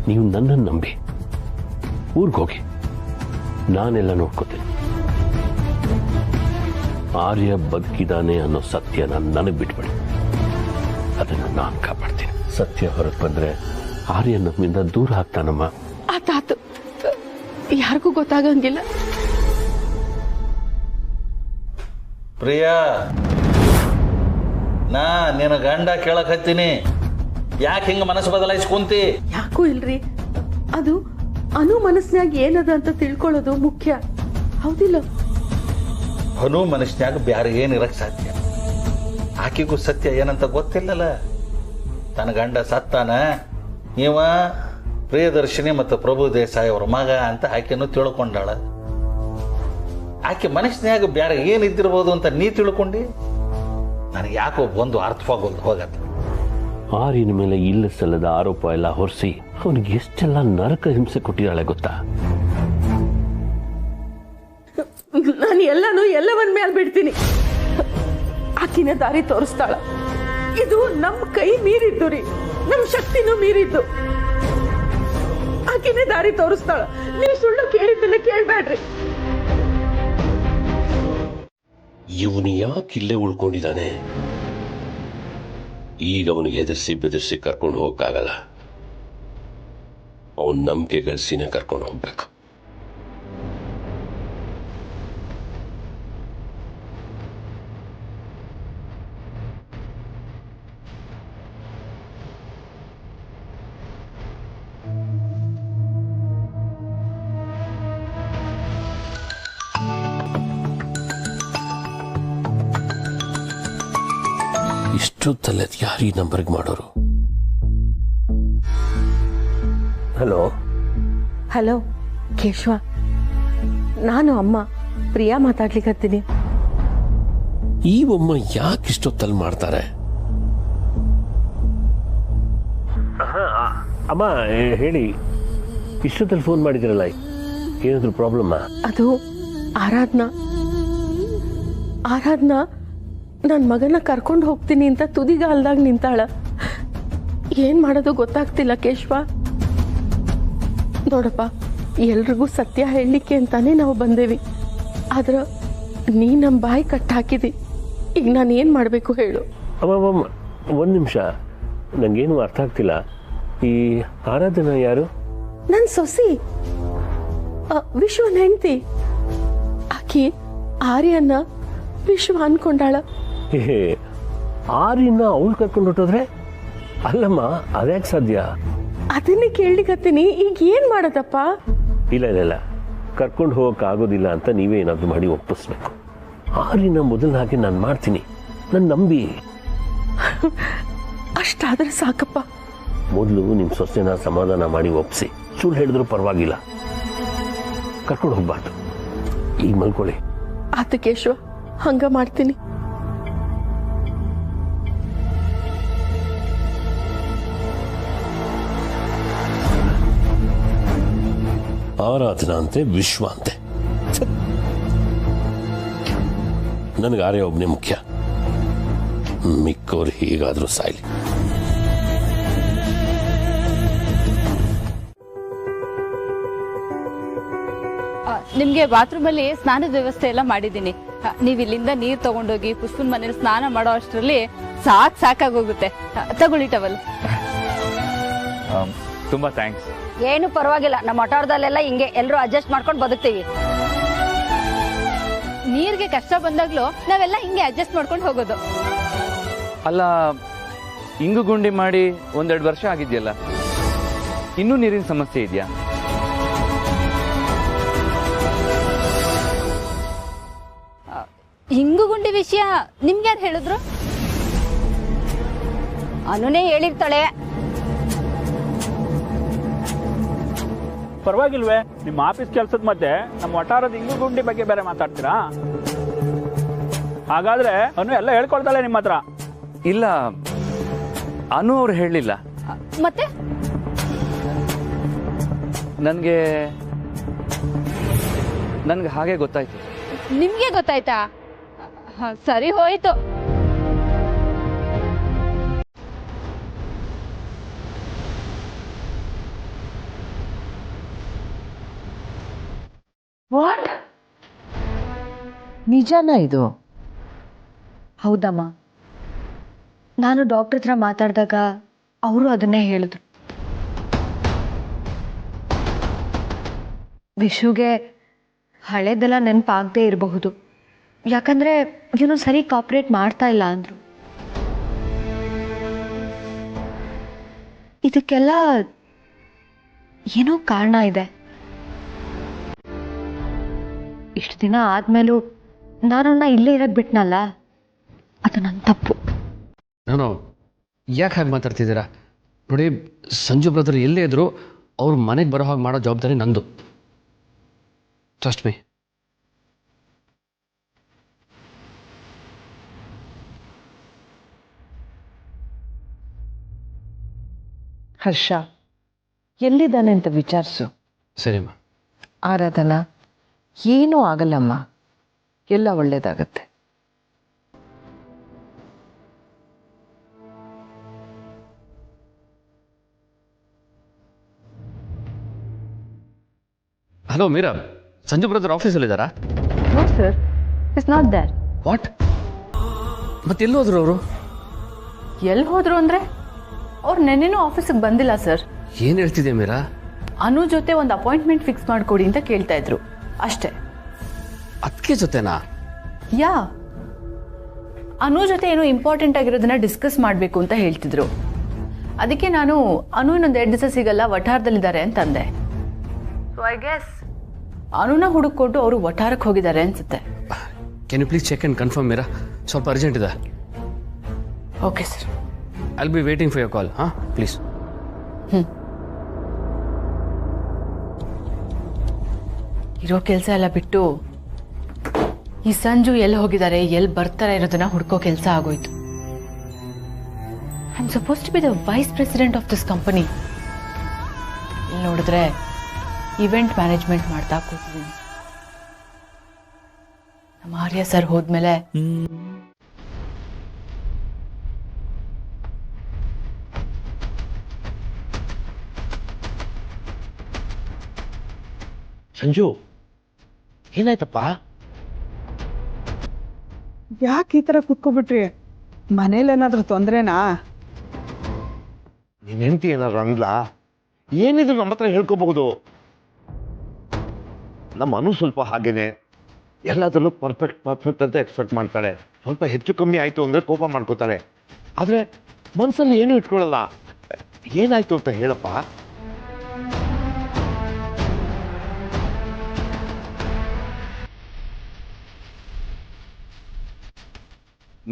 ನೀವು ನನ್ನನ್ನು ನಂಬಿ ಊರಿಗೋಗಿ ನಾನೆಲ್ಲ ನೋಡ್ಕೋತೀನಿ. ಆರ್ಯ ಬದುಕಿದಾನೆ ಅನ್ನೋ ಸತ್ಯನ ನನಗೆ ಬಿಟ್ಬಿಡಿ, ಅದನ್ನು ನಾನು ಕಾಪಾಡ್ತೀನಿ. ಸತ್ಯ ಹೊರಗೆ ಬಂದ್ರೆ ಆರ್ಯ ನಮ್ಮಿಂದ ದೂರ ಆಗ್ತಾನಮ್ಮ. ಆತಾತು, ಯಾರಿಗೂ ಗೊತ್ತಾಗಂಗಿಲ್ಲ. ಪ್ರಿಯಾ, ನಾ ನಿನ್ನ ಗಂಡ ಕೇಳಕತ್ತೀನಿ, ಯಾಕೆ ಹಿಂಗ ಮನಸ್ಸು ಬದಲಾಯಿಸ್ಕೊಂತಿ? ಯಾಕೂ ಇಲ್ರಿ, ಅದು ಅನು ಮನಸ್ಸಿನಾಗ ಏನದ ಅಂತ ತಿಳ್ಕೊಳ್ಳೋದು ಮುಖ್ಯ, ಹೌದಿಲ್ಲ? ಅನು ಮನಸ್ಸಿನಾಗ ಬ್ಯಾರೆ ಏನಿರಕ್ ಸಾಧ್ಯ? ಆಕೆಗೂ ಸತ್ಯ ಏನಂತ ಗೊತ್ತಿಲ್ಲಲ್ಲ. ತನ್ನ ಗಂಡ ಸತ್ತಾನ, ಇವ ಪ್ರಿಯದರ್ಶಿನಿ ಮತ್ತು ಪ್ರಭು ದೇಸಾಯಿ ಅವ್ರ ಮಗ ಅಂತ ಆಕೆನೂ ತಿಳ್ಕೊಂಡಾಳ. ಆಕೆ ಮನಸ್ಸಿನಾಗ ಬ್ಯಾರೆ ಏನಿದ್ದಿರ್ಬೋದು ಅಂತ ನೀ ತಿಳ್ಕೊಂಡಿ? ನನಗೆ ಯಾಕೋ ಒಂದು ಅರ್ಥವಾಗೋದು ಹೋಗತ್ತೆ. ಆರ್ಯನ ಮೇಲೆ ಇಲ್ಲ ಸಲ್ಲದ ಆರೋಪ ಎಲ್ಲ ಹೊರಿಸಿ ಅವನಿಗೆ ಎಷ್ಟೆಲ್ಲ ನರಕ ಹಿಂಸೆ ಕೊಟ್ಟಿದ್ದಾಳೆ ಗೊತ್ತಾ? ನಾನು ಎಲ್ಲವನ್ ಮೇಲೆ ಬಿಡ್ತೀನಿ. ಆಕಿನ ದಾರಿ ತೋರಿಸ್ತಾಳ. ಇದು ನಮ್ಮ ಕೈ ಮೀರಿದ್ದು ರೀ, ನಮ್ಮ ಶಕ್ತಿನೂ ಮೀರಿದ್ದು. ಆಕಿನ ದಾರಿ ತೋರಿಸ್ತಾಳ. ನೀವು ಸುಳ್ಳು ಕೇಳಿದ್ದನ್ನ ಕೇಳ್ಬೇಡ್ರಿ. ಇವನು ಯಾಕೆ ಇಲ್ಲೇ ಉಳ್ಕೊಂಡಿದ್ದಾನೆ? ಈಗ ಅವನಿಗೆ ಎದುರಿಸಿ ಬೆದರಿಸಿ ಕರ್ಕೊಂಡು ಹೋಗಕ್ಕಾಗಲ್ಲ. ಅವನ ನಂಬಿಕೆ ಗಳಿಸಿನೇ ಕರ್ಕೊಂಡು ಹೋಗ್ಬೇಕು. ಇಷ್ಟೊತ್ತಲ್ಲದ ಯಾರು ಈ ನಂಬರ್ಗೆ ಮಾಡೋರು? ಹಲೋ ಹಲೋ ಕೇಶವ, ನಾನು ಅಮ್ಮ ಪ್ರಿಯಾ ಮಾತಾಡ್ಲಿಕ್ಕತ್ತೀನಿ. ಈ ಒಮ್ಮ ಯಾಕೆ ಇಷ್ಟೊತ್ತಲ್ಲಿ ಮಾಡ್ತಾರೆ? ಅಮ್ಮ ಹೇಳಿ, ಇಷ್ಟೊತ್ತಲ್ಲಿ ಫೋನ್ ಮಾಡಿದಿರಲ್ಲ, ಏನಾದ್ರು ಪ್ರಾಬ್ಲಮ್? ಅದು ಆರಾಧನಾ ನನ್ನ ಮಗನ ಕರ್ಕೊಂಡು ಹೋಗ್ತೀನಿ ಅಂತ ತುದಿಗಾಲ್ದಾಗ ನಿಂತಾಳ. ಏನ್ ಮಾಡೋದು ಗೊತ್ತಾಗ್ತಿಲ್ಲ ಕೇಶವ. ನೋಡಪ್ಪ, ಎಲ್ರಿಗೂ ಸತ್ಯ ಹೇಳಲಿಕ್ಕೆ ಅಂತಾನೆ ನಾವು ಬಂದೇವಿ. ಆದ್ರ ನೀ ನಮ್ಮ ಬಾಯಿ ಕಟ್ ಹಾಕಿದಿ. ಈಗ ನಾನು ಏನ್ ಮಾಡ್ಬೇಕು ಹೇಳು? ಅಮ್ಮ ಒಂದು ನಿಮಿಷ, ನಂಗೇನು ಅರ್ಥ ಆಗ್ತಿಲ್ಲ. ಈ ಆರಾಧನಾ ಯಾರು? ನನ್ ಸೊಸಿ, ವಿಶ್ವನ ಹೆಂಡತಿ. ಆಕಿ ಆರ್ಯನ ವಿಶ್ವ ಅನ್ಕೊಂಡಾಳ. ಆರ್ಯನ ಅವಳು ಕರ್ಕೊಂಡು ಹೊಟ್ಟೋದ್ರೆ? ಅಲ್ಲಮ್ಮ, ಅದ್ಯಾಕೆ ಸಾಧ್ಯ? ಅದನ್ನೇ ಕೇಳಲಿಕತ್ತೀನಿ. ಈಗ ಏನ್ ಮಾಡೋದಪ್ಪ? ಇಲ್ಲ, ಕರ್ಕೊಂಡು ಹೋಗಕ್ ಆಗೋದಿಲ್ಲ ಅಂತ ನೀವೇ ಏನಾದ್ರು ಮಾಡಿ ಒಪ್ಪಿಸ್ಬೇಕು. ಆರ್ಯನ ಮೊದಲ ಹಾಗೆ ನಾನು ಮಾಡ್ತೀನಿ, ನನ್ನ ನಂಬಿ. ಅಷ್ಟಾದ್ರೆ ಸಾಕಪ್ಪ. ಮೊದಲು ನಿಮ್ಮ ಸೊಸೆನ ಸಮಾಧಾನ ಮಾಡಿ ಒಪ್ಪಿಸಿ. ಸುಳ್ಳು ಹೇಳಿದ್ರು ಪರವಾಗಿಲ್ಲ, ಕರ್ಕೊಂಡು ಹೋಗ್ಬಾರ್ದು. ಈಗ ಮಲ್ಕೊಳ್ಳಿ. ಆತ ಕೇಶವ, ಹಂಗ ಮಾಡ್ತೀನಿ. ಆರಾಧನಾ ಅಂತೆ, ವಿಶ್ವ ಅಂತೆ. ನನಗೆ ಆರ್ಯ ಒಬ್ಬನೇ ಮುಖ್ಯ, ಮಿಕ್ಕವ್ರು ಹೀಗಾದ್ರೂ ಸಾಯ್ಲಿ. ನಿಮ್ಗೆ ಬಾತ್ರೂಮ್ ಅಲ್ಲಿ ಸ್ನಾನದ ವ್ಯವಸ್ಥೆ ಎಲ್ಲ ಮಾಡಿದ್ದೀನಿ. ನೀವ್ ಇಲ್ಲಿಂದ ನೀರ್ ತಗೊಂಡೋಗಿ ಪುಷ್ಪನ್ ಮನೇಲಿ ಸ್ನಾನ ಮಾಡೋ ಅಷ್ಟರಲ್ಲಿ ಸಾಕಾಗೋಗುತ್ತೆ. ತಗೊಳ್ಳಿ ಟವಲ್. ತುಂಬಾ ಥ್ಯಾಂಕ್ಸ್. ಏನು ಪರವಾಗಿಲ್ಲ, ನಮ್ಮ ಒಟಾರದಲ್ಲೆಲ್ಲ ಹಿಂಗೆ ಎಲ್ಲರೂ ಅಡ್ಜಸ್ಟ್ ಮಾಡ್ಕೊಂಡು ಬದುಕ್ತೀವಿ. ನೀರ್ಗೆ ಕಷ್ಟ ಬಂದಾಗ್ಲೂ ನಾವೆಲ್ಲ ಹಿಂಗೆ ಅಡ್ಜಸ್ಟ್ ಮಾಡ್ಕೊಂಡು ಹೋಗೋದು. ಅಲ್ಲ, ಇಂಗು ಗುಂಡಿ ಮಾಡಿ 1-2 ವರ್ಷ ಆಗಿದ್ಯಲ್ಲ, ಇನ್ನೂ ನೀರಿನ ಸಮಸ್ಯೆ ಇದೆಯಾ? ಇಂಗು ಗುಂಡಿ ವಿಷಯ ನಿಮ್ಗೆ ಯಾರು ಹೇಳಿದ್ರು? ಅನುನೇ ಹೇಳಿರ್ತಾಳೆ. ಪರವಾಗಿಲ್ವೇ, ನಿಮ್ಮ ಆಫೀಸ್ ಕೆಲಸದ ಮಧ್ಯೆ ನಮ್ಮ ವಟಾರದ ಇಂಗು ಗುಂಡಿ ಬಗ್ಗೆ ಬೇರೆ ಮಾತಾಡ್ತೀರಾ? ಹಾಗಾದ್ರೆ ಅನು ಎಲ್ಲ ಹೇಳ್ಕೊಳ್ತಾಳೆ ನಿಮ್ಮ ಹತ್ರ? ಇಲ್ಲ, ಅನು ಅವ್ರು ಹೇಳಲಿಲ್ಲ. ಮತ್ತೆ ನನಗೆ ಹಾಗೆ ಗೊತ್ತಾಯ್ತು. ನಿಮ್ಗೆ ಗೊತ್ತಾಯ್ತಾ? ಸರಿ ಹೋಯ್ತು. ನಿಜನಾ ಇದು? ಹೌದಮ್ಮ, ನಾನು ಡಾಕ್ಟರ್ ಹತ್ರ ಮಾತಾಡಿದಾಗ ಅವರು ಅದನ್ನೇ ಹೇಳಿದ್ರು. ವಿಶುಗೆ ಹಳೇದೆಲ್ಲ ನೆನಪಾಗದೇ ಇರಬಹುದು, ಯಾಕಂದರೆ ಇವನು ಸರಿ ಕಾಪ್ರೇಟ್ ಮಾಡ್ತಾ ಇಲ್ಲ ಅಂದರು. ಇದಕ್ಕೆಲ್ಲ ಏನೋ ಕಾರಣ ಇದೆ. ಇಷ್ಟು ದಿನ ಆದಮೇಲೂ ನಾನನ್ನ ಇಲ್ಲೇ ಇರೋಕ್ಕೆ ಬಿಟ್ನಲ್ಲ, ಅದು ನನ್ನ ತಪ್ಪು. ನಾನು ಯಾಕೆ ಹಾಗೆ ಮಾತಾಡ್ತಿದ್ದೀರಾ? ನೋಡಿ, ಸಂಜು ಬ್ರದರ್ ಎಲ್ಲೇ ಇದ್ರು ಅವ್ರ ಮನೆಗೆ ಬರೋ ಹಾಗೆ ಮಾಡೋ ಜವಾಬ್ದಾರಿ ನಂದು. Trust me. ಹರ್ಷ ಎಲ್ಲಿದ್ದಾನೆ ಅಂತ ವಿಚಾರಿಸು. ಸರಿಮ್ಮ. ಆರಾಧನಾ, ಏನೂ ಆಗಲ್ಲಮ್ಮ, ಎಲ್ಲ ಒಳ್ಳೇದಾಗತ್ತೆ. ಹಲೋ ಮೀರಾ, ಸಂಜು ಬ್ರದರ್ ಆಫೀಸಲ್ಲಿದ್ದಾರಾ? No sir, it's not there. What? ಮತ್ತೆಲ್ಲೋದ್ರು ಅವರು? ಎಲ್ಲಿ ಹೋದ್ರು ಅಂದರೆ ಅವ್ರು ನೆನ್ನೆನೂ ಆಫೀಸಿಗೆ ಬಂದಿಲ್ಲ ಸರ್. ಏನು ಹೇಳ್ತಿದ್ದೆ ಮೀರಾ? ಅನು ಜೊತೆ ಒಂದು ಅಪಾಯಿಂಟ್ಮೆಂಟ್ ಫಿಕ್ಸ್ ಮಾಡಿಕೊಡಿ ಅಂತ ಕೇಳ್ತಾ ಇದ್ರು ಅಷ್ಟೇ. ಅದಕ್ಕೆ ಜೊತೆನಾ? ಯಾ, ಅನು ಜೊತೆ ಏನೋ ಇಂಪಾರ್ಟೆಂಟ್ ಆಗಿರೋದನ್ನ ಡಿಸ್ಕಸ್ ಮಾಡಬೇಕು ಅಂತ ಹೇಳ್ತಿದ್ರು. ಅದಕ್ಕೆ ನಾನು ಅನು ಇನ್ನೊಂದು 2 ದಿವಸ ಸಿಗಲ್ಲ, ವಠಾರದಲ್ಲಿದ್ದಾರೆ ಅಂತಂದೆ. ಸೊ ಐ ಗೆಸ್ ಅನುನ ಹುಡುಕೊಂಡು ಅವರು ವಠಾರಕ್ಕೆ ಹೋಗಿದ್ದಾರೆ ಅನ್ಸುತ್ತೆ. Can you please check and confirm Meera? ಸ್ವಲ್ಪ ಅರ್ಜೆಂಟ್ ಇದೆ. Okay sir. I'll be waiting for your call. ಹಾಂ, ಪ್ಲೀಸ್. ಇರೋ ಕೆಲಸ ಎಲ್ಲ ಬಿಟ್ಟು ಈ ಸಂಜು ಎಲ್ಲಿ ಹೋಗಿದ್ದಾರೆ, ಎಲ್ಲಿ ಬರ್ತಾರೆ ಇರೋದನ್ನ ಹುಡ್ಕೋ ಕೆಲಸ ಆಗೋಯ್ತು. I am suppose to be the vice president of this company. ಇಲ್ಲಿ ನೋಡಿದ್ರೆ ಇವೆಂಟ್ ಮ್ಯಾನೇಜ್ಮೆಂಟ್ ಮಾಡ್ತಾ ಕೂತಿದ್ದೀನಿ. ನಮ್ಮ ಆರ್ಯ ಸರ್ ಹೋದ್ಮೇಲೆ ಸಂಜು, ಏನಾಯ್ತಪ್ಪ? ಯಾಕೆ ಈ ಥರ ಕುತ್ಕೊಬಿಟ್ರಿ? ಮನೇಲೇನಾದ್ರೂ ತೊಂದರೆನಾ? ನೀನ್ ಹೆಂಡತಿ ಏನಾದ್ರು ಅಂದ್ಲಾ? ಏನಿದ್ರು ನಮ್ಮ ಹತ್ರ ಹೇಳ್ಕೋಬಹುದು. ನಮ್ಮ ಅನು ಸ್ವಲ್ಪ ಹಾಗೇನೆ, ಎಲ್ಲದರಲ್ಲೂ ಪರ್ಫೆಕ್ಟ್ ಅಂತ ಎಕ್ಸ್ಪೆಕ್ಟ್ ಮಾಡ್ತಾಳೆ. ಸ್ವಲ್ಪ ಹೆಚ್ಚು ಕಮ್ಮಿ ಆಯ್ತು ಅಂದ್ರೆ ಕೋಪ ಮಾಡ್ಕೋತಾಳೆ. ಆದ್ರೆ ಮನ್ಸಲ್ಲಿ ಏನು ಇಟ್ಕೊಳ್ಳಲ್ಲ. ಏನಾಯ್ತು ಅಂತ ಹೇಳಪ್ಪ.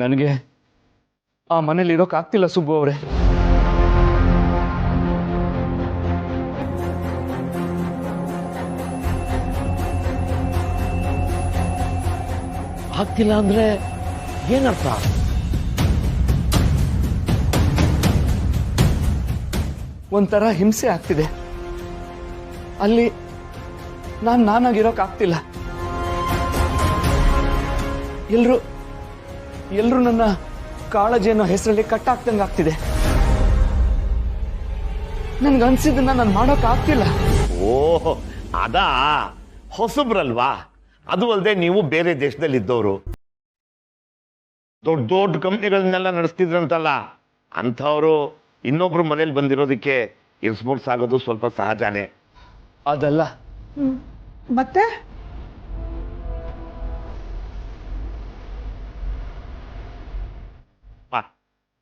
ನನಗೆ ಆ ಮನೇಲಿ ಇರೋಕ್ಕಾಗ್ತಿಲ್ಲ ಸುಬ್ಬು ಅವರೇ. ಆಗ್ತಿಲ್ಲ ಅಂದ್ರೆ ಏನರ್ಥ? ಒಂಥರ ಹಿಂಸೆ ಆಗ್ತಿದೆ ಅಲ್ಲಿ. ನಾನಾಗಿರೋಕ್ಕಾಗ್ತಿಲ್ಲ. ಎಲ್ರೂ ನನ್ನ ಕಾಳಜಿ ಅನ್ನೋ ಹೆಸರಲ್ಲಿ ಕಟ್ಟಾಕ್ದಂಗೆ ಆಗ್ತಿದೆ. ನನ್ಗನ್ಸಿದ್ದನ್ನ ನಾನು ಮಾಡೋಕ್ಕಾಗ್ತಿಲ್ಲ. ಓಹ್, ಅದಾ ಹೊಸಬ್ರಲ್ವಾ? ಅದು ಅಲ್ಲದೆ ನೀವು ಬೇರೆ ದೇಶದಲ್ಲಿ ಇದ್ದವರು, ದೊಡ್ಡ ದೊಡ್ಡ ಕಂಪ್ನಿಗಳನ್ನೆಲ್ಲ ನಡೆಸ್ತಿದ್ರಂತಲ್ಲ, ಅಂಥವ್ರು ಇನ್ನೊಬ್ರು ಮನೇಲಿ ಬಂದಿರೋದಕ್ಕೆ ಇನ್ಸ್ಪೋರ್ಟ್ಸ್ ಆಗೋದು ಸ್ವಲ್ಪ ಸಹಜಾನೇ. ಅದಲ್ಲ. ಮತ್ತೆ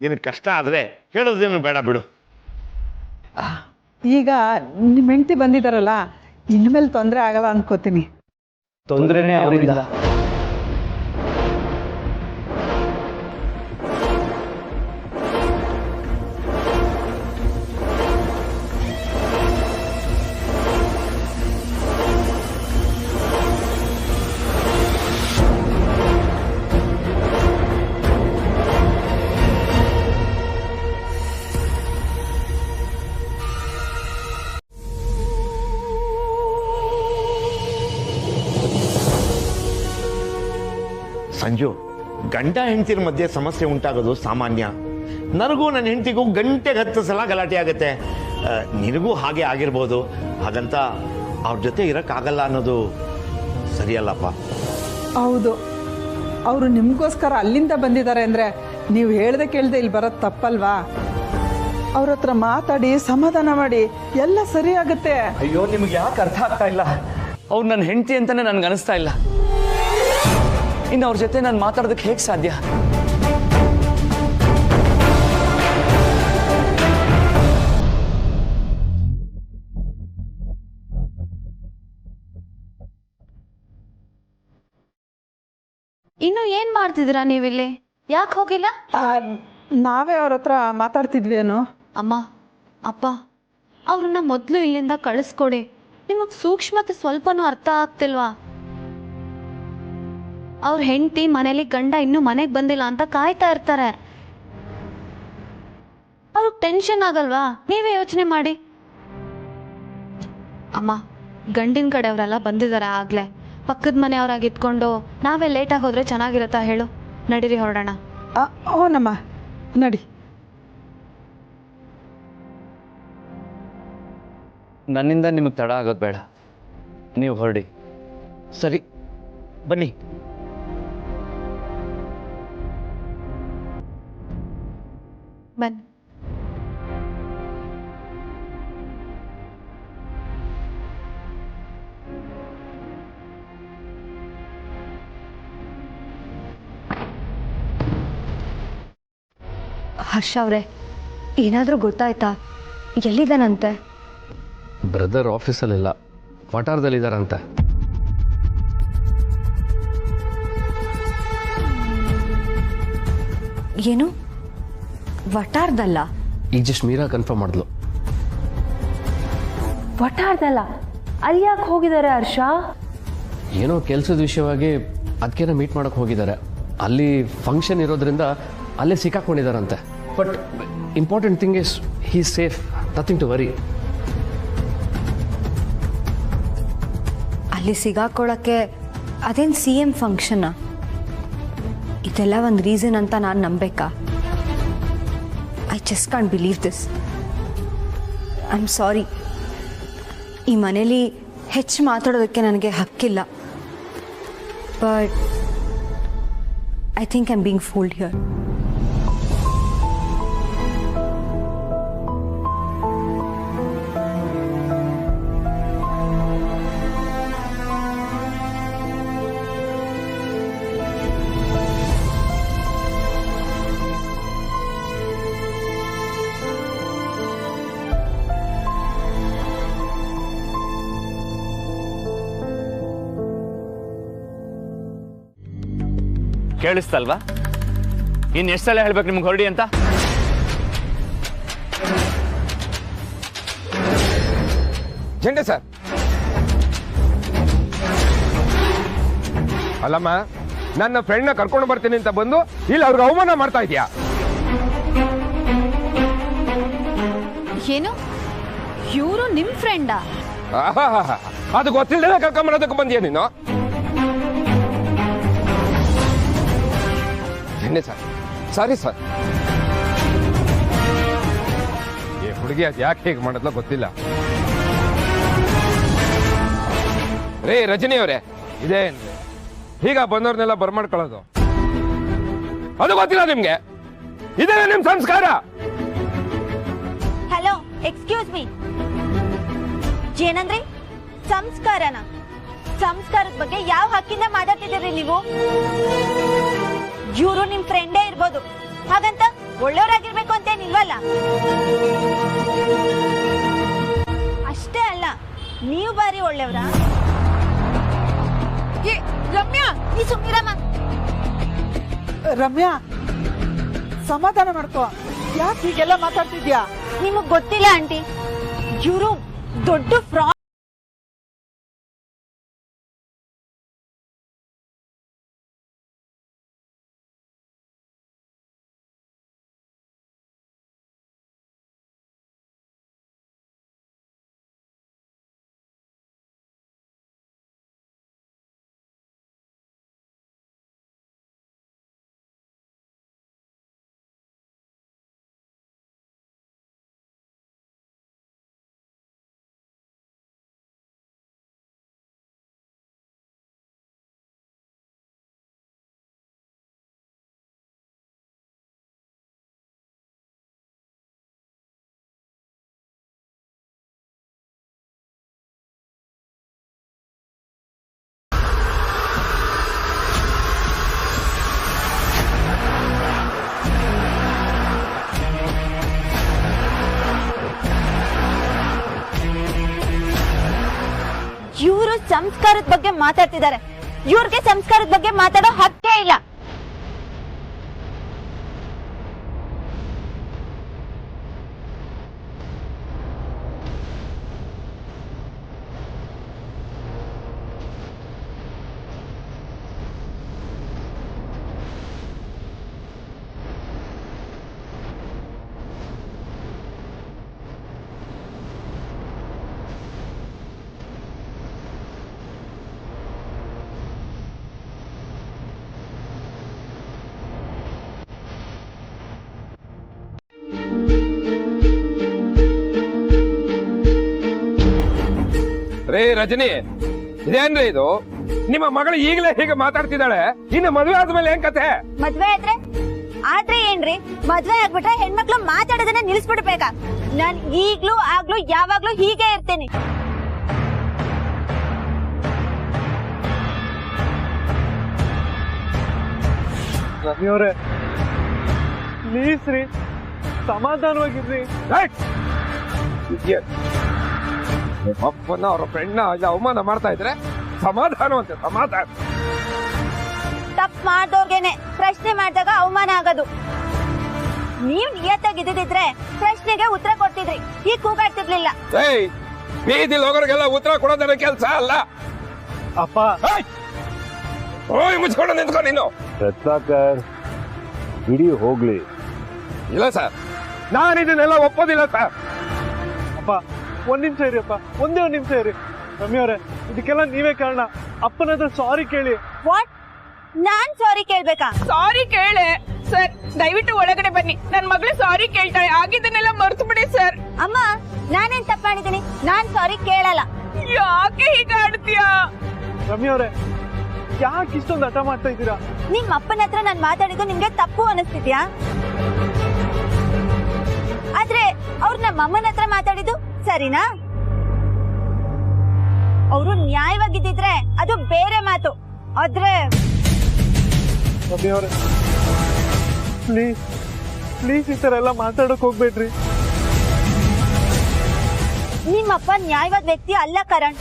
ನಿನಗೆ ಕಷ್ಟ ಆದ್ರೆ ಹೇಳೋದೇನು ಬೇಡ ಬಿಡು. ಈಗ ನಿಮ್ಮ ಹೆಂಡತಿ ಬಂದಿದ್ದಾರಲ್ಲ, ಇನ್ಮೇಲೆ ತೊಂದರೆ ಆಗಲ್ಲ ಅನ್ಕೋತೀನಿ. ತೊಂದರೆನೇ ಅವರಿಂದ. ಸಂಜು, ಗಂಡ ಹೆಂಡತಿರ ಮಧ್ಯೆ ಸಮಸ್ಯೆ ಉಂಟಾಗೋದು ಸಾಮಾನ್ಯ. ನನಗೂ ನನ್ನ ಹೆಂಡತಿಗೂ ಗಂಟೆಗೆ 10 ಸಲ ಗಲಾಟೆ ಆಗುತ್ತೆ. ನಿನಗೂ ಹಾಗೆ ಆಗಿರ್ಬೋದು. ಹಾಗಂತ ಅವ್ರ ಜೊತೆ ಇರೋಕ್ಕಾಗಲ್ಲ ಅನ್ನೋದು ಸರಿಯಲ್ಲಪ್ಪ. ಹೌದು, ಅವರು ನಿಮಗೋಸ್ಕರ ಅಲ್ಲಿಂದ ಬಂದಿದ್ದಾರೆ ಅಂದರೆ ನೀವು ಹೇಳ್ದೆ ಕೇಳ್ದೆ ಇಲ್ಲಿ ಬರೋದು ತಪ್ಪಲ್ವಾ? ಅವ್ರ ಹತ್ರ ಮಾತಾಡಿ ಸಮಾಧಾನ ಮಾಡಿ ಎಲ್ಲ ಸರಿ ಆಗುತ್ತೆ. ಅಯ್ಯೋ ನಿಮ್ಗೆ ಯಾಕೆ ಅರ್ಥ ಆಗ್ತಾ ಇಲ್ಲ? ಅವ್ರು ನನ್ನ ಹೆಂಡತಿ ಅಂತಾನೆ ನನ್ಗೆ ಅನಿಸ್ತಾ ಇಲ್ಲ. ಇನ್ನು ಅವ್ರ ಜೊತೆ ನಾನು ಮಾತಾಡೋದಕ್ಕೆ ಹೇಗೆ ಸಾಧ್ಯ? ಇನ್ನು ಏನ್ ಮಾಡ್ತಿದ್ದೀರಾ ನೀವಿಲ್ಲಿ? ಯಾಕೆ ಹೋಗಿಲ್ಲ? ನಾವೇ ಅವ್ರ ಹತ್ರ ಮಾತಾಡ್ತಿದ್ವಿ ಏನೋ. ಅಮ್ಮ ಅಪ್ಪ ಅವ್ರನ್ನ ಮೊದಲು ಇಲ್ಲಿಂದ ಕಳಿಸ್ಕೊಡಿ. ನಿಮಗೆ ಸೂಕ್ಷ್ಮತೆ ಸ್ವಲ್ಪನೂ ಅರ್ಥ ಆಗ್ತಿಲ್ವಾ? ಅವ್ರ ಹೆಂಡತಿ ಮನೇಲಿ ಗಂಡ ಇನ್ನೂ ಮನೆಗೆ ಬಂದಿಲ್ಲ ಅಂತ ಕಾಯ್ತಾ ಇರ್ತಾರೆ. ಅವ್ರಿಗೆ ಟೆನ್ಷನ್ ಆಗಲ್ವಾ? ನೀವೇ ಯೋಚನೆ ಮಾಡಿ. ಅಮ್ಮ ಗಂಡಿನ ಕಡೆಯವರೆಲ್ಲ ಬಂದಿದ್ದಾರೆ ಆಗ್ಲೇ. ಪಕ್ಕದ ಮನೆಯವ್ರಾಗಿ ಇದ್ಕೊಂಡು ನಾವೇ ಲೇಟಾಗಿ ಹೋದ್ರೆ ಚೆನ್ನಾಗಿರುತ್ತಾ ಹೇಳು? ನಡೀರಿ ಹೊರಡೋಣ. ಓನಮ್ಮ ನಡಿ. ನನ್ನಿಂದ ನಿಮಗೆ ತಡ ಆಗೋದು ಬೇಡ, ನೀವು ಹೊರಡಿ. ಸರಿ ಬನ್ನಿ. ಬನ್ನಿ. ಹರ್ಷ ಅವರೇ, ಏನಾದರೂ ಗೊತ್ತಾಯ್ತಾ? ಎಲ್ಲಿದ್ದಾನಂತೆ? ಬ್ರದರ್ ಆಫೀಸಲ್ಲಿಲ್ಲ, ವಟಾರದಲ್ಲಿದ್ದಾರಂತೆ. ಏನು ವಟಾರದಲ್ಲ? ಈಗ ಜಸ್ಟ್ ಮೀರಾ ಕನ್ಫರ್ಮ್ ಮಾಡಿದ್ಲು. ವಟಾರದಲ್ಲ? ಅಲ್ಲಿ ಯಾಕೆ ಹೋಗಿದ್ದಾರೆ ಹರ್ಷ? ಏನೋ ಕೆಲಸದ ವಿಷಯವಾಗಿ ಅದಕ್ಕೇನೋ ಮೀಟ್ ಮಾಡೋಕೆ ಹೋಗಿದ್ದಾರೆ. ಅಲ್ಲಿ ಫಂಕ್ಷನ್ ಇರೋದ್ರಿಂದ ಅಲ್ಲೇ ಸಿಕ್ಕಾಕೊಂಡಿದ್ದಾರಂತೆ. But important thing is he safe, nothing to worry. ಅಲ್ಲಿ ಸಿಗಾಕೊಳ್ಳೋಕ್ಕೆ ಅದೇನು CM ಫಂಕ್ಷನ್ನ? ಇದೆಲ್ಲ ಒಂದು ರೀಸನ್ ಅಂತ ನಾನು ನಂಬೇಕಾ? I just can't believe this. I am sorry. ಈ ಮನೇಲಿ ಹೆಚ್ಚು ಮಾತಾಡೋದಕ್ಕೆ ನನಗೆ ಹಕ್ಕಿಲ್ಲ. But I think I am being fooled here. ಕೇಳಿಸ್ತಲ್ವಾ? ಇನ್ನು ಎಷ್ಟು ಸಲ ಹೇಳ್ಬೇಕು ನಿಮ್ಗೆ ಹೊರಡಿ ಅಂತ? ಜಂಡೆ ಸರ್, ಅಲ್ಲಮ್ಮ, ನನ್ನ ಫ್ರೆಂಡ್ನ ಕರ್ಕೊಂಡು ಬರ್ತೀನಿ ಅಂತ ಬಂದು ಇಲ್ಲಿ ಅವ್ರಿಗೆ ಅವಮಾನ ಮಾಡ್ತಾ ಇದೀಯಾ? ಏನು, ಇವರು ನಿಮ್ಮ ಫ್ರೆಂಡಾ? ಅದು ಗೊತ್ತಿಲ್ಲದೆ ಕರ್ಕೊಂಬರೋದಕ್ಕೆ ಬಂದಿಯ ನೀನು? ಜಂಡೆ ಸರ್, ಸಾರಿ ಸರ್. ಈ ಹುಡುಗಿ ಅದು ಯಾಕೆ ಹೇಗೆ ಮಾಡೋದ್ಲ ಗೊತ್ತಿಲ್ಲ. ರೇ ರಜನಿ ಅವರೇ, ಇದೇನ್ ಈಗ ಬಂದವ್ರನ್ನೆಲ್ಲ ಬರ್ಮಾಡ್ಕೊಳ್ಳೋದು? ಅದು ಗೊತ್ತಿಲ್ಲ ನಿಮ್ಗೆ? ಇದೇ ನಿಮ್ ಸಂಸ್ಕಾರ? Hello, excuse me. ಏನಂದ್ರೆ ಸಂಸ್ಕಾರನ? ಸಂಸ್ಕಾರದ ಬಗ್ಗೆ ಯಾವ ಹಕ್ಕಿಂದ ಮಾತಾಡ್ತಿದ್ದೀರಿ ನೀವು? ಇವರು ನಿಮ್ ಫ್ರೆಂಡೇ ಇರ್ಬೋದು, ಹಾಗಂತ ಒಳ್ಳೆಯವರಾಗಿರ್ಬೇಕು ಅಂತೇನಿಲ್ವಲ್ಲ. ಅಷ್ಟೇ ಅಲ್ಲ, ನೀವು ಬಾರಿ ಒಳ್ಳೆಯವರ. ರಮ್ಯಾ, ನೀ ಸುಮ್ಮಿರಮ್ಮ. ರಮ್ಯಾ, ಸಮಾಧಾನ ಮಾಡ್ಕೋ. ಯಾಕೆ ಹೀಗೆಲ್ಲ ಮಾತಾಡ್ತಿದ್ಯಾ? ನಿಮಗ್ ಗೊತ್ತಿಲ್ಲ ಆಂಟಿ, ಇವರು ದೊಡ್ಡ ಫ್ರಾಡ್. ಸಂಸ್ಕಾರದ ಬಗ್ಗೆ ಮಾತಾಡ್ತಿದ್ದಾರೆ. ಇವ್ರಿಗೆ ಸಂಸ್ಕಾರದ ಬಗ್ಗೆ ಮಾತಾಡೋ ಹಕ್ಕೇ ಇಲ್ಲ. ರೇ ರಜನಿ, ಇದೇನ್ರಿ ಇದು? ನಿಮ್ಮ ಮಗಳು ಈಗಲೇ ಹೀಗೆ ಮಾತಾಡ್ತಿದ್ದಾಳೆ, ಇನ್ನು ಮದುವೆ ಆದ್ಮೇಲೆ ಏನ್ ಕತೆ? ಮದ್ವೆ ಆದ್ರೆ ಏನ್ರಿ? ಮದ್ವೆ ಆಗ್ಬಿಟ್ರೆ ಹೆಣ್ಮಕ್ಳು ಮಾತಾಡೋದನ್ನ ನಿಲ್ಸ್ಬಿಡ್ಬೇಕಾ? ನಾನ್ ಈಗ್ಲೂ ಆಗ್ಲೂ ಯಾವಾಗ್ಲೂ ಹೀಗೆ ಇರ್ತೀನಿ. ರಮ್ಯವ್ರೆ ಪ್ಲೀಸ್ ರೀ, ಸಮಾಧಾನವಾಗಿರ್ರಿ. ಅಪ್ಪನ ಅವ್ರ ಫ್ರೆಂಡ್ನ ಅವಮಾನ ಮಾಡ್ತಾ ಇದ್ರೆ ಸಮಾಧಾನ ಅಂತೆ, ಸಮಾಧಾನ. ತಪ್ಪು ಮಾಡ್ದವ್ರಿಗೇನೆ ಪ್ರಶ್ನೆ ಮಾಡಿದಾಗ ಅವಮಾನ ಆಗೋದು. ನೀವ್ ನಿಯತ್ತಾಗಿದ್ದಿದ್ರೆ ಪ್ರಶ್ನೆಗೆ ಉತ್ತರ ಕೊಡ್ತಿದ್ರಿ, ಈಗ ಕೂಗಾಡ್ತಿರ್ಲಿಲ್ಲ. ಬೀದಿಲ್ ಹೋಗೋರಿಗೆಲ್ಲ ಉತ್ತರ ಕೊಡೋದನ್ನ ಕೆಲಸ ಅಲ್ಲ. ಅಪ್ಪ ಓಯ್ ಮುಚ್ಕೊಂಡು ನಿಂತ್ಕೊ ನೀನು. ರತ್ನಾಕರ್ ಬಿಡಿ ಹೋಗ್ಲಿ. ಇಲ್ಲ ಸರ್, ನಾನು ಇದನ್ನೆಲ್ಲ ಒಪ್ಪೋದಿಲ್ಲ ಸರ್. ಅಪ್ಪ ಒಂದ್ ನಿಮಿಷ ಇರಿ ಅಪ್ಪ, ಒಂದೇ ಒಂದ್ ನಿಮಿಷ ಇರಿ. ರಮ್ಯವ್ರೆ ಇದಕ್ಕೆಲ್ಲ ನೀವೇ ಕಾರಣ. ಅಪ್ಪನ ಹತ್ರ ಸಾರಿ ಕೇಳಿ. ವಾಟ್? ನಾನ್ ಸಾರಿ ಕೇಳ್ಬೇಕಾ? ಸಾರಿ ಕೇಳೆ ಸರ್, ದಯವಿಟ್ಟು ಒಳಗಡೆ ಬನ್ನಿ. ನನ್ ಮಗಳು ಸಾರಿ ಕೇಳ್ತಾಳೆ, ಆಗಿದ್ದನ್ನೆಲ್ಲ ಮರ್ತು ಬಿಡಿ ಸರ್. ಅಮ್ಮ ನಾನೇನ್ ತಪ್ಪು ಮಾಡಿದೀನಿ? ನಾನ್ ಸಾರಿ ಕೇಳಲ್ಲ. ಯಾಕೆ ಹೀಗೆ ಆಡ್ತೀಯಾ? ರಮ್ಯವ್ರೆ ಯಾಕೆ ಇಷ್ಟೊಂದು ಹಠ ಮಾಡ್ತಾ ಇದ್ದೀರಾ? ನಿಮ್ ಅಪ್ಪನ ಹತ್ರ ನಾನ್ ಮಾತಾಡಿದ್ದು ನಿಮ್ಗೆ ತಪ್ಪು ಅನಿಸ್ತಿದ್ಯಾ? ಆದ್ರೆ ಅವ್ರು ನಮ್ಮ ಅಮ್ಮನ ಹತ್ರ ಮಾತಾಡಿದ್ದು ಸರಿನಾ? ಅವರು ನ್ಯಾಯವಾಗಿದ್ದಿದ್ರೆ ಅದು ಬೇರೆ ಮಾತು. ಆದ್ರೆ ರಮ್ಯವ್ರೆ ಪ್ಲೀಸ್ ಪ್ಲೀಸ್ ಈ ತರ ಎಲ್ಲ ಮಾತಾಡಕ್ ಹೋಗ್ಬೇಡ್ರಿ. ನಿಮ್ಮಪ್ಪ ನ್ಯಾಯವಾದ ವ್ಯಕ್ತಿ ಅಲ್ಲ ಕರಣ್.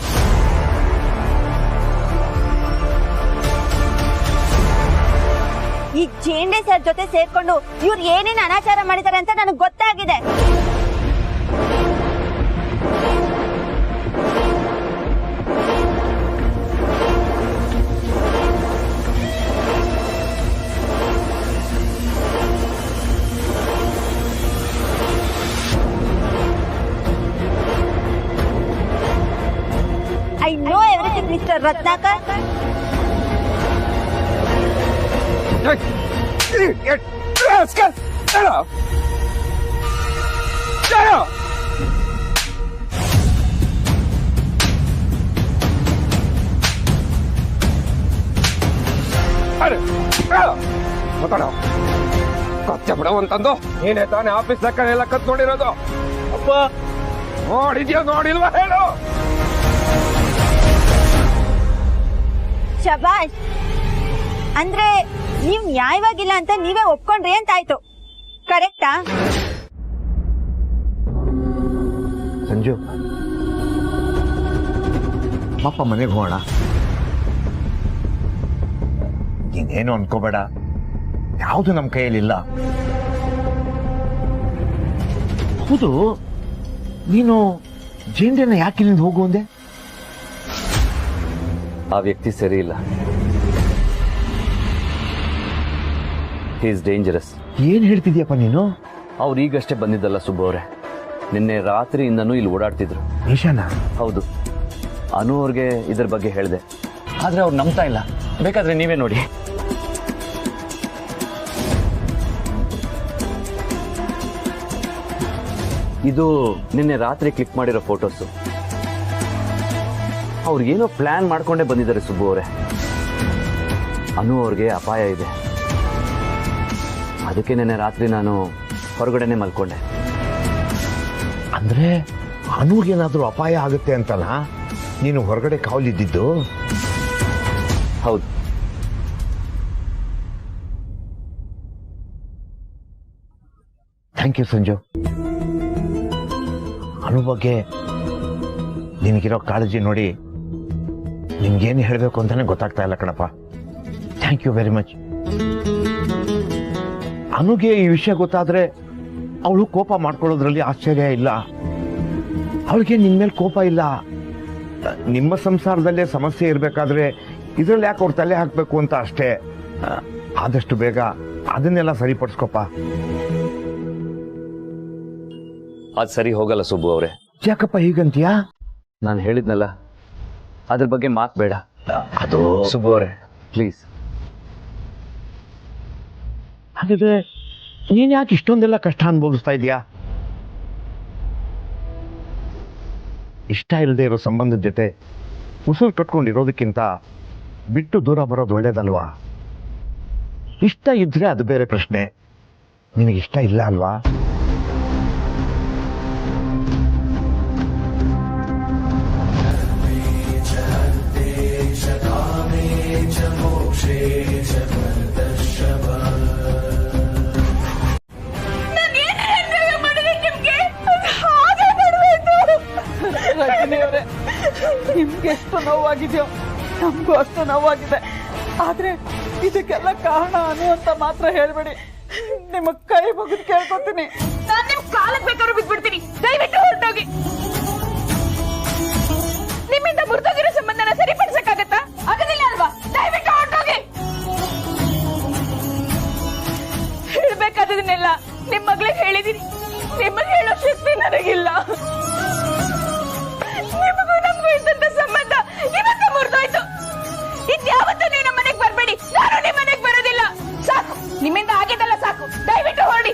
ಈ ಜೇಂಡೆ ಸರ್ ಜೊತೆ ಸೇರ್ಕೊಂಡು ಇವ್ರು ಏನೇನು ಅನಾಚಾರ ಮಾಡಿದ್ದಾರೆ ಅಂತ ನನಗೆ ಗೊತ್ತಾಗಿದೆ. I know everything, Mr. Ratnakar. ಕೊಚ್ಚ ಬಿಡವಂತಂದು ನೀನೇ ತಾನೇ ಆಫೀಸ್ ಲೆಕ್ಕ ಎಲ್ಲ ಕತ್ ನೋಡಿರೋದು. ಅಪ್ಪ ನೋಡಿದ್ಯೋ ನೋಡಿಲ್ವಾ ಹೇಳು. ಶಬಾಷ್. ಅಂದ್ರೆ ನೀವ್ ನ್ಯಾಯವಾಗಿಲ್ಲ ಅಂತ ನೀವೇ ಒಪ್ಕೊಂಡ್ರಿ ಅಂತ ಆಯ್ತು, ಕರೆಕ್ಟಾ? ಸಂಜು ಪಾಪ ಮನೆಗೆ ಹೋಗೋಣ. ನೀನೇನು ಅನ್ಕೋಬೇಡ, ಯಾವುದು ನಮ್ಮ ಕೈಯಲ್ಲಿಲ್ಲ. ಹೌದು, ನೀನು ಜೇಂಡೆನ ಯಾಕೆ ಇಲ್ಲಿಂದ ಹೋಗು ಅಂದೆ? ಆ ವ್ಯಕ್ತಿ ಸರಿ ಇಲ್ಲ. He is dangerous. ಏನ್ ಹೇಳ್ತಿದ್ಯಪ್ಪ ನೀನು? ಅವ್ರು ಈಗಷ್ಟೇ ಬಂದಿದ್ದಲ್ಲ ಸುಬ್ಬು ಅವರೇ, ನಿನ್ನೆ ರಾತ್ರಿಯಿಂದನೂ ಇಲ್ಲಿ ಓಡಾಡ್ತಿದ್ರು. ನಿಶಾನ? ಹೌದು. ಅನು ಅವ್ರಿಗೆ ಇದ್ರ ಬಗ್ಗೆ ಹೇಳಿದೆ, ಆದ್ರೆ ಅವ್ರು ನಂಬ್ತಾ ಇಲ್ಲ. ಬೇಕಾದ್ರೆ ನೀವೇ ನೋಡಿ. ಇದು ನಿನ್ನೆ ರಾತ್ರಿ ಕ್ಲಿಕ್ ಮಾಡಿರೋ ಫೋಟೋಸು. ಅವ್ರಿಗೇನೋ ಪ್ಲಾನ್ ಮಾಡ್ಕೊಂಡೇ ಬಂದಿದ್ದಾರೆ ಸುಬ್ಬು ಅವರೇ. ಅನು ಅವ್ರಿಗೆ ಅಪಾಯ ಇದೆ, ಅದಕ್ಕೆ ನಿನ್ನೆ ರಾತ್ರಿ ನಾನು ಹೊರಗಡೆನೆ ಮಲ್ಕೊಂಡೆ. ಅಂದ್ರೆ ಅನುಗೇನಾದ್ರೂ ಅಪಾಯ ಆಗುತ್ತೆ ಅಂತಲ್ಲ ನೀನು ಹೊರಗಡೆ ಕಾವಲಿದ್ದಿದ್ದು? ಹೌದು. Thank you Sanju. ಅನು ಬಗ್ಗೆ ನಿನಗಿರೋ ಕಾಳಜಿ ನೋಡಿ ನಿನ್ಗೇನು ಹೇಳಬೇಕು ಅಂತಾನೆ ಗೊತ್ತಾಗ್ತಾ ಇಲ್ಲ ಕಣಪ್ಪ. Thank you very much. ಅನುಗೆ ಈ ವಿಷಯ ಗೊತ್ತಾದ್ರೆ ಅವಳು ಕೋಪ ಮಾಡ್ಕೊಳ್ಳೋದ್ರಲ್ಲಿ ಆಶ್ಚರ್ಯ ಇಲ್ಲ. ಅವಳಿಗೆ ನಿನ್ ಮೇಲೆ ಕೋಪ ಇಲ್ಲ. ನಿಮ್ಮ ಸಂಸಾರದಲ್ಲೇ ಸಮಸ್ಯೆ ಇರಬೇಕಾದ್ರೆ ಇದ್ರಲ್ಲಿ ಯಾಕೆ ಅವ್ರು ತಲೆ ಹಾಕಬೇಕು ಅಂತ ಅಷ್ಟೇ. ಆದಷ್ಟು ಬೇಗ ಅದನ್ನೆಲ್ಲ ಸರಿಪಡಿಸ್ಕೊಪ್ಪ. ಅದು ಸರಿ ಹೋಗಲ್ಲ ಸುಬ್ಬು ಅವರೇ. ಯಾಕಪ್ಪ ಹೀಗಂತೀಯಾ? ನಾನು ಹೇಳಿದ್ನಲ್ಲ, ಅದ್ರ ಬಗ್ಗೆ ಮಾತು ಬೇಡ. ಅದು ಸುಬ್ಬು ಅವರೇ ಪ್ಲೀಸ್. ಹಾಗಾದ್ರೆ ನೀನ್ ಯಾಕೆ ಇಷ್ಟೊಂದೆಲ್ಲ ಕಷ್ಟ ಅನುಭವಿಸ್ತಾ ಇದೀಯಾ? ಇಷ್ಟ ಇಲ್ಲದೆ ಇರೋ ಸಂಬಂಧದ ಜೊತೆ ಉಸಿರು ಕಟ್ಕೊಂಡಿರೋದಕ್ಕಿಂತ ಬಿಟ್ಟು ದೂರ ಬರೋದು ಒಳ್ಳೇದಲ್ವಾ? ಇಷ್ಟ ಇದ್ರೆ ಅದು ಬೇರೆ ಪ್ರಶ್ನೆ. ನಿನಗಿಷ್ಟ ಇಲ್ಲ ಅಲ್ವಾ? ನಿಮ್ಗೆ ಎಷ್ಟು ನೋವಾಗಿದೆಯೋ ನಮಗೂ ಅಷ್ಟು ನೋವಾಗಿದೆ. ಆದ್ರೆ ಇದಕ್ಕೆಲ್ಲ ಕಾರಣ ಅನು ಅಂತ ಮಾತ್ರ ಹೇಳ್ಬೇಡಿ. ನಿಮ್ಮ ಕೈ ಮುಗಿದು ಕೇಳ್ಕೊತೀನಿ. ನಾನು ನಿಮ್ ಕಾಲಕ್ಕೆ ಬೇಕಾದ್ರೂ ಬಿಟ್ಬಿಡ್ತೀನಿ. ದಯವಿಟ್ಟು ಹೊರಟೋಗಿ. ನಿಮ್ಮಿಂದ ಮುರಿದೋಗಿರೋ ಸಂಬಂಧನ ಸರಿಪಡಿಸಕ್ಕಾಗತ್ತಾ? ಆಗೋದಿಲ್ಲ ಅಲ್ವಾ? ದಯವಿಟ್ಟು ಹೊರಟೋಗಿ. ಹೇಳ್ಬೇಕಾದದನ್ನೆಲ್ಲ ನಿಮ್ ಮಗಳಿಗೆ ಹೇಳಿದೀನಿ. ನಿಮಗೆ ಹೇಳೋ ಶಕ್ತಿ ನನಗಿಲ್ಲ. ನಿಮಗೂ ನಮಗೂ ಇದ್ದಂತ ಸಂಬಂಧ ಇವತ್ತು ಮುರಿದೋಯ್ತು. ಇದ್ಯಾವತ್ತೂ ನೀವು ನಮ್ಮ ಮನೆಗೆ ಬರ್ಬೇಡಿ. ನಾನು ನಿಮ್ಮ ಮನೆಗೆ ಬರೋದಿಲ್ಲ. ಸಾಕು, ನಿಮ್ಮಿಂದ ಆಗಿದ್ದಲ್ಲ ಸಾಕು. ದಯವಿಟ್ಟು ಹೊರಡಿ.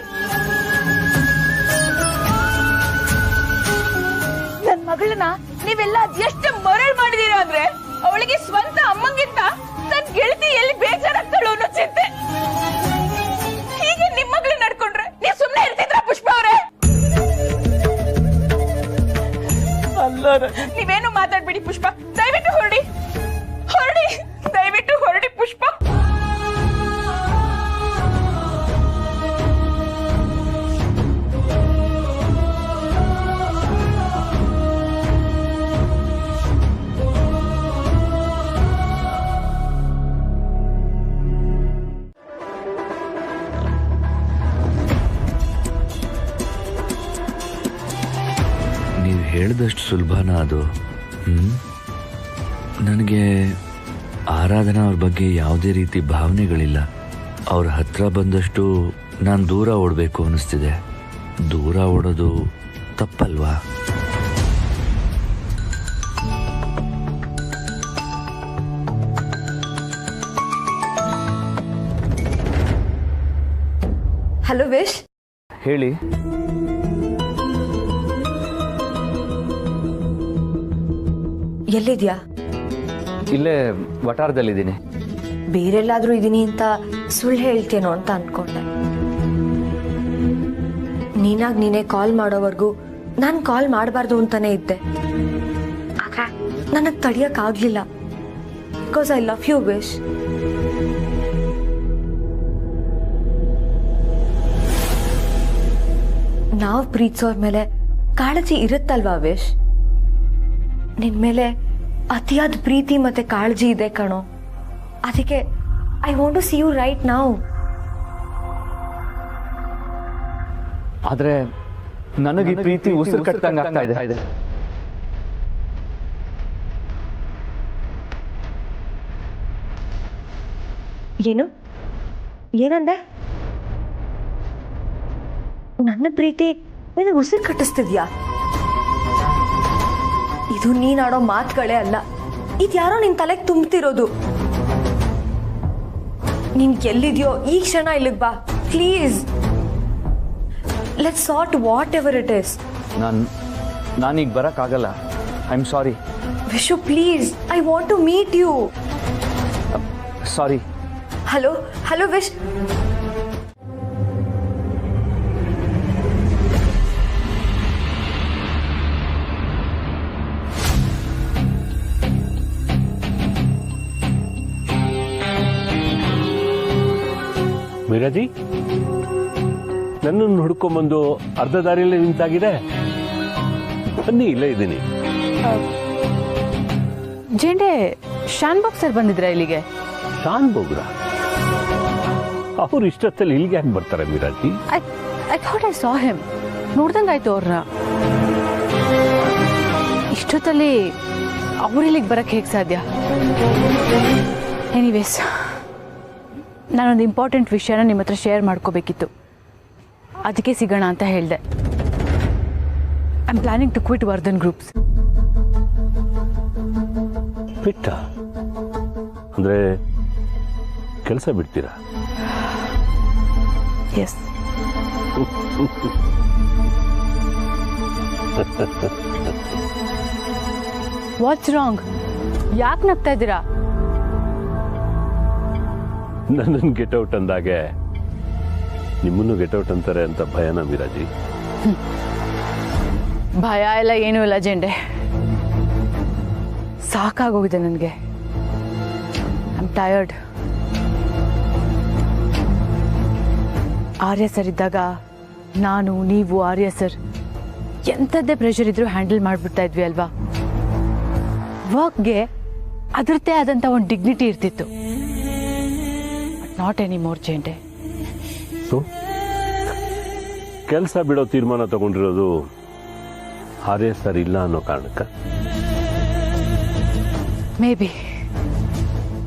ನನ್ ಮಗಳನ್ನ ನೀವೆಲ್ಲ ಎಷ್ಟು ಮರಳು ಮಾಡಿದೀರಾ ಅಂದ್ರೆ ಅವಳಿಗೆ ಸ್ವಂತ ಅಮ್ಮಂಗಿಂತ ನನ್ ಗೆಳತಿ ಎಲ್ಲಿ ಬೇಜಾರಾಗ್ತಾಳು ಅನ್ನೋ ಚಿಂತೆ. ಹೀಗೆ ನಿಮ್ ಮಗಳು ನಡ್ಕೊಂಡ್ರೆ ನೀವ್ ಸುಮ್ನೆ ಇರ್ತಿದ್ರ ಪುಷ್ಪ ಅವರೇ? ನೀವೇನು ಮಾತಾಡ್ಬೇಡಿ ಪುಷ್ಪ. ದಯವಿಟ್ಟು ಹೊರಡಿ. ಹೊರಡಿ, ದಯವಿಟ್ಟು ಹೊರಡಿ ಪುಷ್ಪ. ನೀವು ಹೇಳಿದಷ್ಟು ಸುಲಭನಾ ಅದು? ನನಗೆ ಆರಾಧನಾ ಅವ್ರ ಬಗ್ಗೆ ಯಾವುದೇ ರೀತಿ ಭಾವನೆಗಳಿಲ್ಲ. ಅವ್ರ ಹತ್ರ ಬಂದಷ್ಟು ನಾನು ದೂರ ಓಡಬೇಕು ಅನ್ನಿಸ್ತಿದೆ. ದೂರ ಓಡೋದು ತಪ್ಪಲ್ವಾ? Hello wish. ಹೇಳಿ. ಎಲ್ಲಿದ್ಯಾ? ಇಲ್ಲೇ ವಟಾರದಲ್ಲಿದ್ದೀನಿ. ಬೇರೆಲ್ಲಾದ್ರೂ ಇದೀನಿ ಅಂತ ಸುಳ್ಳು ಹೇಳ್ತೇನೋ ಅಂತ ಅನ್ಕೊಂಡೆ. ನೀನಾಗ್ ನೀನೇ ಕಾಲ್ ಮಾಡೋವರೆಗೂ ನಾನು ಕಾಲ್ ಮಾಡಬಾರ್ದು ಅಂತಾನೆ ಇದ್ದೆ. ಆದ್ರೆ ನನಗ್ ತಡಿಯಕ್ ಆಗ್ಲಿಲ್ಲ. Because I love you wish. ನಾವು ಪ್ರೀತಿಸೋರ್ ಮೇಲೆ ಕಾಳಜಿ ಇರುತ್ತಲ್ವಾ ವಿಶ್? ನಿನ್ ಮೇಲೆ ಅತಿಯಾದ ಪ್ರೀತಿ ಮತ್ತೆ ಕಾಳಜಿ ಇದೆ ಕಣೋ. ಅದಕ್ಕೆ I want to see you right now. ಆದ್ರೆ ನನಗೆ ಈ ಪ್ರೀತಿ ಉಸಿರು ಕಟ್ಟಂಗ ಆಗ್ತಾ ಇದೆ. ಏನು? ಏನಂದೆ? ನನ್ನ ಪ್ರೀತಿ ನಿನಗೆ ಉಸಿರು ಕಟ್ಟಿಸ್ತಿದ್ಯಾ? ಇದು ನೀನ್ ಆಡೋ ಮಾತುಗಳೇ ಅಲ್ಲ. ಇದ್ಯಾರೋ ನಿನ್ ತಲೆಗೆ ತುಂಬ್ತಿರೋದು. ನೀನ್ ಎಲ್ಲಿದ್ಯೋ ಈ ಕ್ಷಣ ಇಲ್ಲಿಗೆ ಬಾ please. Let's sort whatever it is. ನಾನೀಗ ಬರಕ್ಕಾಗಲ್ಲ. I am sorry. Vishu please, I want to meet you. Sorry. Hello hello Vish. ಮೀರಾಜಿ, ನನ್ನನ್ನು ಹುಡ್ಕೊಂಬಂದು ಅರ್ಧ ದಾರಿಯಲ್ಲೇ ನಿಂತಾಗಿದೆ. ಬನ್ನಿ, ಇಲ್ಲೇ ಇದ್ದೀನಿ. ಜೇಂಡೆ, ಶಾನ್ಭೋಗ್ ಸರ್ ಬಂದಿದ್ರಾ ಇಲ್ಲಿಗೆ? ಶಾನ್ ಬೋಗ್ರ ಅವ್ರು ಇಷ್ಟೊತ್ತಲ್ಲಿ ಇಲ್ಲಿಗೆ ಯಾಕೆ ಬರ್ತಾರೆ ಮೀರಾಜಿ? I thought I saw him. ನೋಡ್ದಂಗಾಯ್ತು ಅವ್ರನ್ನ. ಇಷ್ಟೊತ್ತಲ್ಲಿ ಅವ್ರು ಇಲ್ಲಿಗೆ ಬರಕ್ಕೆ ಹೇಗೆ ಸಾಧ್ಯ? ಎನಿವೇಸ್, ನಾನೊಂದು ಇಂಪಾರ್ಟೆಂಟ್ ವಿಷಯನ ನಿಮ್ಮ ಹತ್ರ ಶೇರ್ ಮಾಡ್ಕೋಬೇಕಿತ್ತು, ಅದಕ್ಕೆ ಸಿಗೋಣ ಅಂತ ಹೇಳಿದೆ. I am planning to quit Vardhan groups. ಬಿಟ್ಟ ಅಂದ್ರೆ ಕೆಲಸ ಬಿಡ್ತೀರಾ? ಎಸ್. What's wrong? ಯಾಕೆ ನಗ್ತಾ ಇದ್ದೀರಾ? ನನ್ನನ್ನು ಗೆಟ್ಔಟ್ ಅಂದಾಗೆ ನಿಮ್ಮನ್ನು ಗೆಟ್ಔಟ್ ಅಂತಾರೆ ಅಂತ ಭಯನಾ ಮೀರಾಜಿ? ಭಯ ಎಲ್ಲ ಏನೂ ಇಲ್ಲ ಜೆಂಡೆ. ಸಾಕಾಗೋಗಿದೆ ನನಗೆ. I am tired. Arya sir ಇದ್ದಾಗ ನಾನು, ನೀವು, ಆರ್ಯ ಸರ್ ಎಂಥದ್ದೇ ಪ್ರೆಷರ್ ಇದ್ರೂ ಹ್ಯಾಂಡಲ್ ಮಾಡಿಬಿಡ್ತಾ ಇದ್ವಿ ಅಲ್ವಾ? ವರ್ಕ್ಗೆ ಅದರದ್ದೇ ಆದಂಥ ಒಂದು ಡಿಗ್ನಿಟಿ ಇರ್ತಿತ್ತು. But not any more Jende. So ಕೆಲಸ ಬಿಡೋ ತೀರ್ಮಾನ ತಗೊಂಡಿರೋದು ಆರ್ಯ ಸರ್ ಇಲ್ಲ ಅನ್ನೋ ಕಾರಣಕ್ಕ? May be.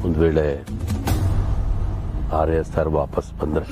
ಒಂದು ವೇಳೆ ಆರ್ಯ ಸರ್ ವಾಪಸ್ ಬಂದ್ರೆ